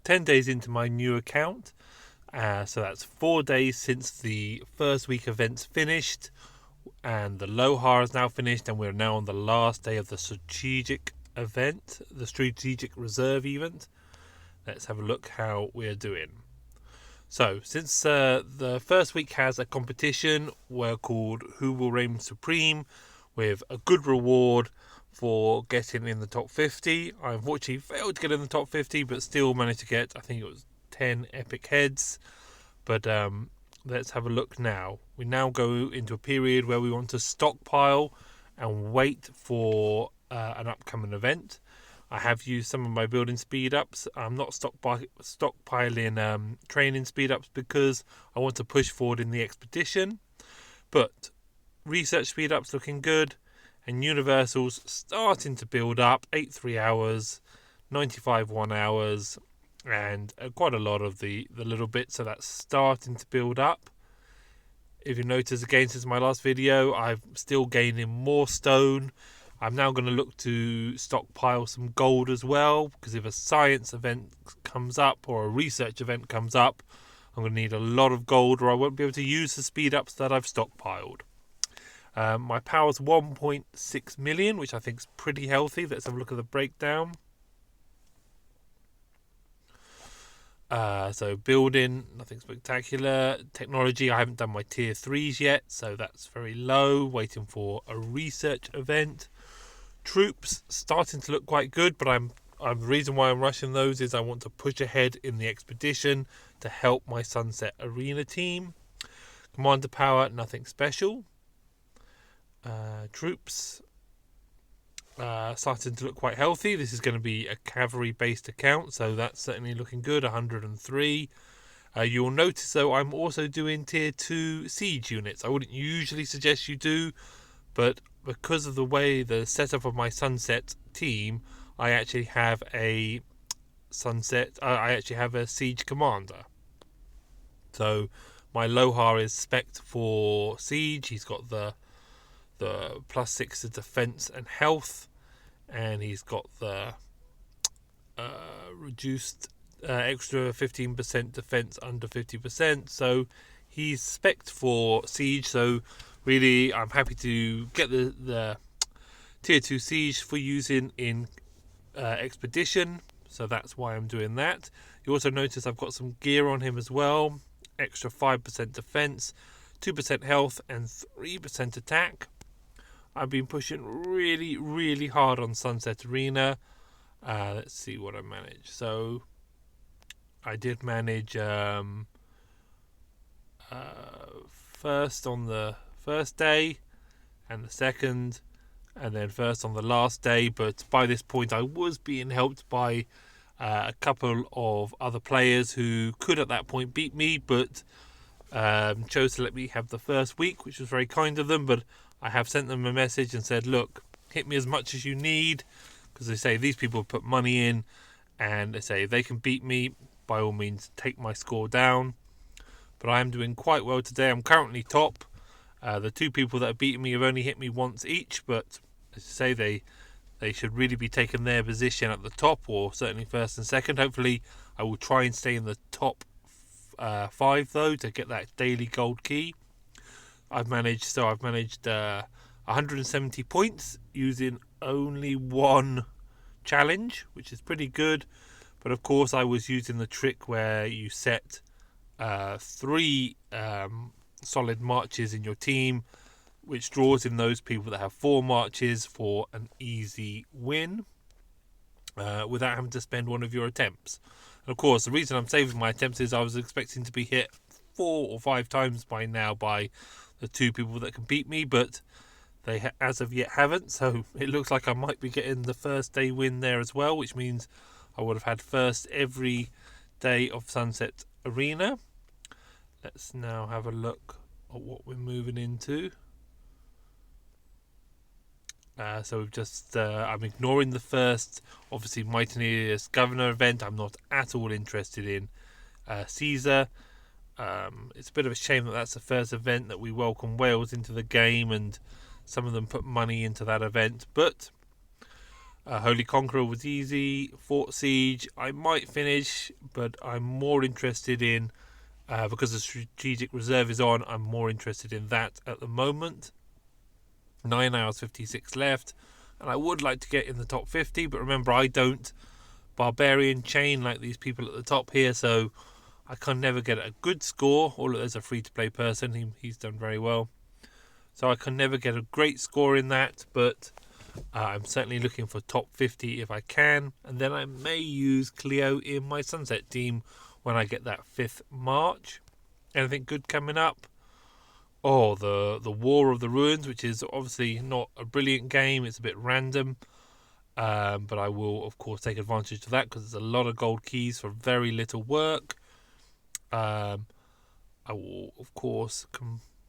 10 days into my new account. So that's 4 days since the first week events finished, and the Lohar is now finished, and we're now on the last day of the strategic event, the strategic reserve event. Let's have a look how we're doing. So, since the first week has a competition, we're called Who Will Reign Supreme, with a good reward for getting in the top 50. I unfortunately failed to get in the top 50, but still managed to get, I think it was 10 epic heads. But let's have a look now. We now go into a period where we want to stockpile and wait for an upcoming event. I have used some of my building speed ups. I'm not stockpiling training speed ups because I want to push forward in the expedition. But research speed ups looking good, and universals starting to build up. 8 3 hours, 95 1 hours, and quite a lot of the little bits. So that's starting to build up. If you notice again since my last video, I'm still gaining more stone. I'm now going to look to stockpile some gold as well, because if a science event comes up or a research event comes up, I'm going to need a lot of gold, or I won't be able to use the speed ups that I've stockpiled. My power's 1.6 million, which I think is pretty healthy. Let's have a look at the breakdown. So building, nothing spectacular. Technology, I haven't done my tier 3s yet, so that's very low. Waiting for a research event. Troops starting to look quite good, but the reason why I'm rushing those is I want to push ahead in the expedition to help my Sunset Arena team. Commander power, nothing special. Troops starting to look quite healthy. This is going to be a cavalry based account, so that's certainly looking good. 103. You'll notice though I'm also doing tier 2 siege units. I wouldn't usually suggest you do, but because of the way the setup of my Sunset team, I actually have a siege commander. So my Lohar is spec'd for siege. He's got the +6 to defense and health, and he's got the reduced extra 15% defense under 50%. So he's spec'd for siege. So really, I'm happy to get the tier 2 siege for using in expedition. So that's why I'm doing that. You also notice I've got some gear on him as well. Extra 5% defense, 2% health, and 3% attack. I've been pushing really, really hard on Sunset Arena. Let's see what I managed. So I did manage first on the first day, and the second, and then first on the last day. But by this point, I was being helped by a couple of other players who could at that point beat me, but chose to let me have the first week, which was very kind of them. But I have sent them a message and said, look, hit me as much as you need, because they say these people put money in, and they say if they can beat me, by all means take my score down. But I am doing quite well today. I'm currently top. The two people that have beaten me have only hit me once each, but as I say, they should really be taking their position at the top, or certainly first and second. Hopefully I will try and stay in the top 5 though, to get that daily gold key. I've managed 170 points using only one challenge, which is pretty good. But of course I was using the trick where you set 3 solid marches in your team, which draws in those people that have 4 marches for an easy win without having to spend one of your attempts. And of course the reason I'm saving my attempts is I was expecting to be hit 4 or 5 times by now by the 2 people that can beat me, but they as of yet haven't. So it looks like I might be getting the first day win there as well, which means I would have had first every day of Sunset Arena. Let's now have a look at what we're moving into. So we've just I'm ignoring the first, obviously, Mighty Governor event. I'm not at all interested in Caesar. It's a bit of a shame that that's the first event that we welcome Wales into the game, and some of them put money into that event. But Holy Conqueror was easy. Fort Siege, I might finish, but I'm more interested in, because the strategic reserve is on, I'm more interested in that at the moment. 9 hours 56 left, and I would like to get in the top 50, but remember, I don't barbarian chain like these people at the top here, so I can never get a good score. Or there's a free-to-play person, he's done very well. So I can never get a great score in that, but I'm certainly looking for top 50 if I can. And then I may use Cleo in my Sunset team when I get that 5th March. Anything good coming up? Oh, the War of the Ruins, which is obviously not a brilliant game. It's a bit random. But I will, of course, take advantage of that because there's a lot of gold keys for very little work. I will, of course,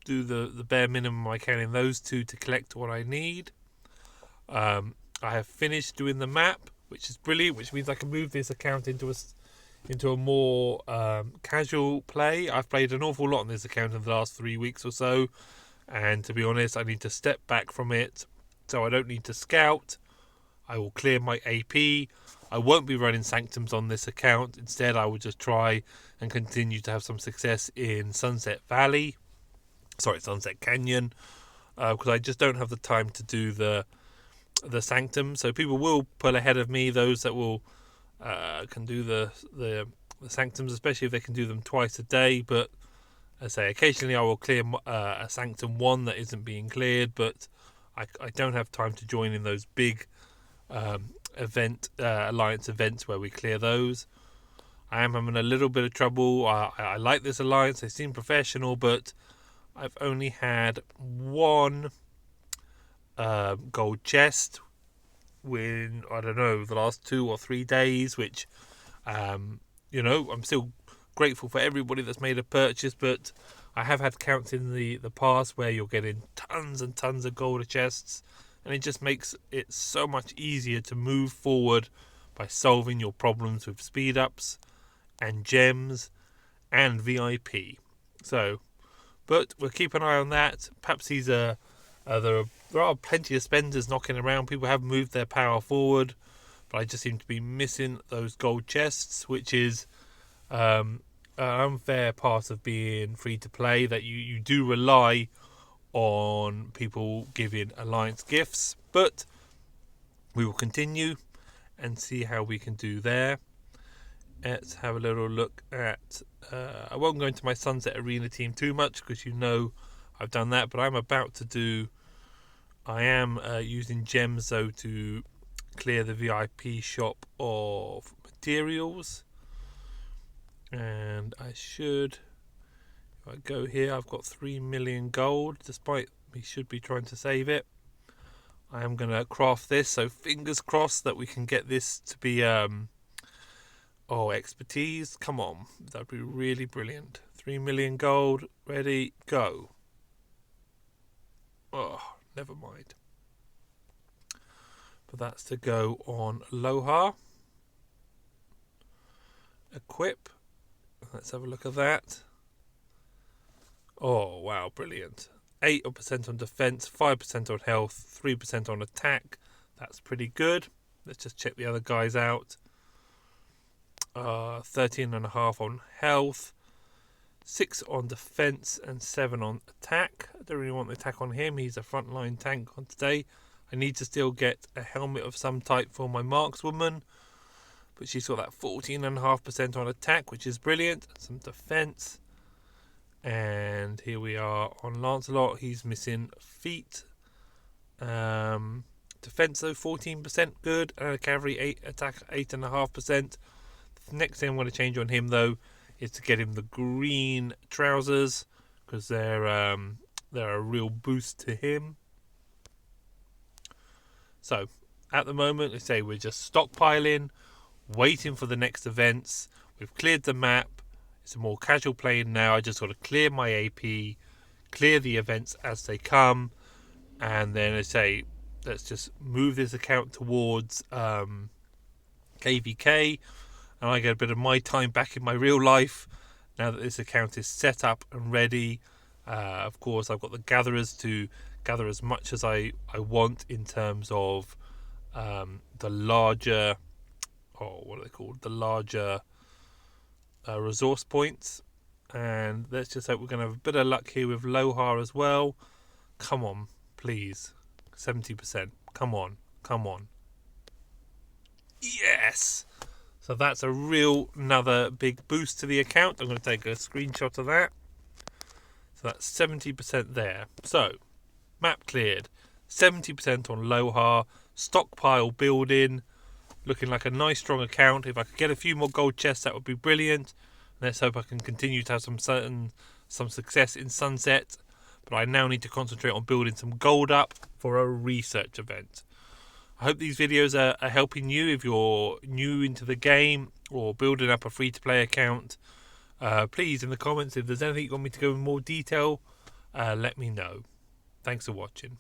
do the bare minimum I can in those two to collect what I need. I have finished doing the map, which is brilliant, which means I can move this account into a more casual play. I've played an awful lot on this account in the last 3 weeks or so, and to be honest, I need to step back from it, so I don't need to scout. I will clear my AP. I won't be running Sanctums on this account. Instead, I will just try and continue to have some success in Sunset Canyon, because I just don't have the time to do the Sanctum. So people will pull ahead of me, those that will can do the Sanctums, especially if they can do them twice a day. But as I say, occasionally I will clear a Sanctum 1 that isn't being cleared, but I don't have time to join in those big alliance events where we clear those. I am having a little bit of trouble. I like this alliance, they seem professional, but I've only had one gold chest in, I don't know, the last 2 or 3 days, which I'm still grateful for everybody that's made a purchase, but I have had counts in the past where you're getting tons and tons of gold chests, and it just makes it so much easier to move forward by solving your problems with speed ups and gems and VIP. So, but we'll keep an eye on that. Perhaps there are plenty of spenders knocking around. People have moved their power forward, but I just seem to be missing those gold chests, which is an unfair part of being free to play, that you do rely on people giving alliance gifts. But we will continue and see how we can do there. Let's have a little look at I won't go into my Sunset Arena team too much because I've done that, but I am using gems though to clear the VIP shop of materials, and I should, if I go here, I've got 3 million gold, despite me should be trying to save it. I am going to craft this, so fingers crossed that we can get this to be expertise. Come on, that'd be really brilliant. 3 million gold, ready, go. Oh, never mind. But that's to go on Aloha. Equip. Let's have a look at that. Oh, wow, brilliant. 8% on defense, 5% on health, 3% on attack. That's pretty good. Let's just check the other guys out. 13.5 on health, 6 on defense, and 7 on attack. I don't really want the attack on him. He's a frontline tank on today. I need to still get a helmet of some type for my markswoman, but she's got that 14.5% on attack, which is brilliant. Some defense. And here we are on Lancelot. He's missing feet. Defense though, 14% good. Cavalry attack 8.5%. The next thing I'm going to change on him though is to get him the green trousers, because they're a real boost to him. So at the moment, let's say we're just stockpiling, waiting for the next events. We've cleared the map. It's a more casual playing now. I just got to clear my AP, clear the events as they come, and then let's just move this account towards KVK, and I get a bit of my time back in my real life now that this account is set up and ready. Of course, I've got the gatherers to gather as much as I want in terms of the larger, what are they called? The larger resource points. And let's just hope we're going to have a bit of luck here with Lohar as well. Come on, please. 70%. Come on. Yes! So that's another big boost to the account. I'm going to take a screenshot of that. So that's 70% there. So, map cleared. 70% on Lohar. Stockpile building. Looking like a nice strong account. If I could get a few more gold chests, that would be brilliant. Let's hope I can continue to have some success in Sunset. But I now need to concentrate on building some gold up for a research event. I hope these videos are helping you if you're new into the game or building up a free-to-play account. Please, in the comments, if there's anything you want me to go in more detail, let me know. Thanks for watching.